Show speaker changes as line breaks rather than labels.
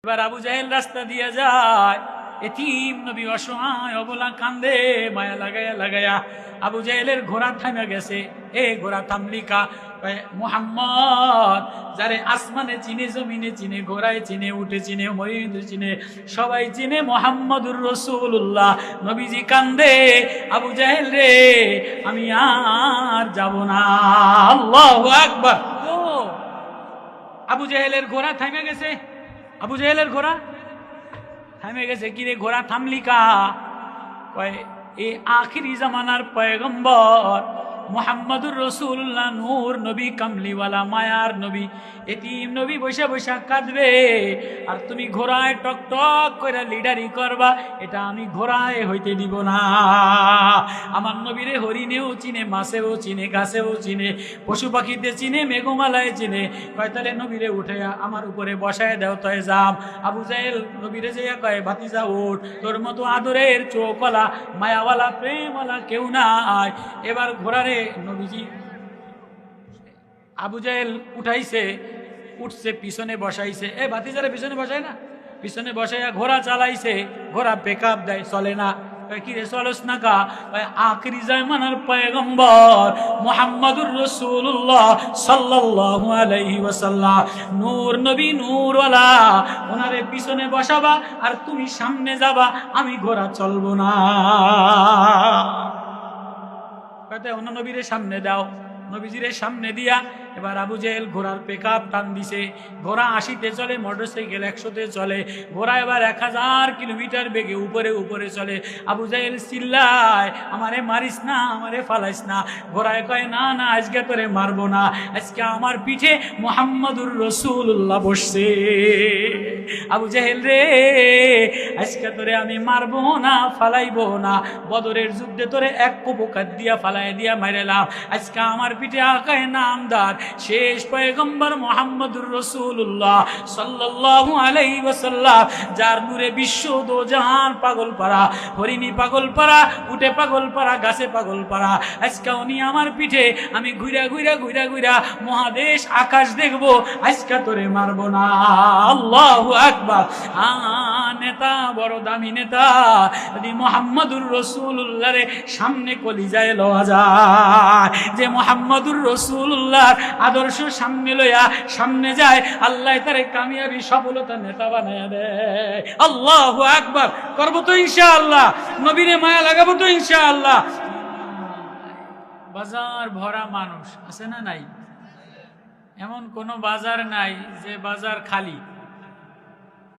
এবার আবু জাহেল রাস্তা দিয়ে যায়, এতিম নবী অসহায় অবলা কান্দে, মায়া লাগায়া লাগায়া। আবু জাহেলের ঘোড়া থামে গেছে। এ ঘোড়া থামলিকা? মুহাম্মদ যারে আসমানে চিনে, জমিনে চিনে, ঘোড়ায় চিনে, উঠে চিনে, মরিদে চিনে, সবাই চিনে মুহাম্মদুর রাসূলুল্লাহ। নবীজি কান্দে, আবু জাহেল রে আমি আর যাব না। আল্লাহু আকবার। ও আবু জাহেলের ঘোড়া থামে গেছে। আবু জাহেলের ঘোড়া থামে গেছে। কিরে ঘোড়া থামলিকা? কয় এই আখিরি জামানার পয়গম্বর মুহাম্মদুর রাসূলুল্লাহ, নূর নবী, কামলিওয়ালা, মায়ার নবী, এতিম নবী বসে বসে কাঁদবে, আর তুমি ঘোড়ায় টক টক করে লিডারি করবা, এটা আমি ঘোড়ায় হইতে দিব না। আমার নবীরে হরিণেও চিনে, মাছেও চিনে, গাছেও চিনে, পশু পাখিতে চিনে, মেঘমালায় চিনে। কয় তাহলে নবীরে উঠে আমার উপরে বসায় দেও, তয় যাম। আবু জাহেল নবীরে যে কয় ভাতিজা ওঠ, তোর মতো আদরের চোখওয়ালা, মায়াওয়ালা, প্রেমওয়ালা কেউ নাই। এবার ঘোড়ারে নবীজি আবু জাহেল উঠাইছে, উঠছে, পিছনে বসাইছে। এ ভাতিজারে পিছনে বসায় না, পিছনে বসাইয়া ঘোড়া চালাইছে। ঘোড়া পেকআপ দেয়, চলে না। কি রে চলস না কা? আখিরি জামানার পয়গম্বর মুহাম্মদুর রাসূলুল্লাহ সাল্লাল্লাহু আলাইহি ওয়াসাল্লাম, নূর নবী, নূরওয়ালা, ওনারে পিছনে বসাবা আর তুমি সামনে যাবা, আমি ঘোড়া চলবো না। অন্য নবীরে সামনে দাও। নবীজিরে সামনে দিয়া এবার আবু জাহেল ঘোড়ার পেকআপ টান দিছে। ঘোড়া 80-তে চলে, মোটরসাইকেল 100-তে চলে। ঘোড়া এবার 1000 কিলোমিটার বেগে উপরে উপরে চলে। আবু জাহেল চিল্লায়, আমারে মারিস না, আমারে ফালাইস না। ঘোড়ায় কয় না না, আজকে তোরে মারবো না, আজকে আমার পিঠে মুহাম্মদুর রাসূলুল্লাহ বসছে। আবু জাহেল রে আজকে তোরে আমি মারবো না, ফালাইবো না। বদরের যুদ্ধে তোরে এক কোপকাত দিয়া ফালাই দিয়া মাইরালাম। আজকে আমার পিঠে আকায় নামদার শেষ পয়গম্বর মুহাম্মদুর রাসূলুল্লাহ সাল্লাল্লাহু আলাইহি ওয়াসাল্লাম, যার নূরে বিশ্ব দোজাহান পাগল পারা, হরিণী পাগল পারা, উটে পাগল পারা, গাছে পাগল পারা। আজকে উনি আমার পিঠে, আমি ঘুরা ঘুরা ঘুরা ঘুরা মহাদেশ আকাশ দেখবো, আজকে তোরে মারবো না। আল্লাহু আকবার। নেতা, বড় দামি নেতা, যদি মুহাম্মদুর রাসূলুল্লাহর সামনে কলিজায় লওয়া যায়, যে মুহাম্মদুর রাসূলুল্লাহর আদর্শ সামনে লইয়া সামনে যায়, আল্লাহ তারে কামিয়াবি সফলতা নেতা বানায়া দেয়। আল্লাহু আকবার। করবো তো ইনশাআল্লাহ, নবীরে মায়া লাগাবো তো ইনশাআল্লাহ। বাজার ভরা মানুষ আছে না নাই? এমন কোন বাজার নাই যে বাজার খালি।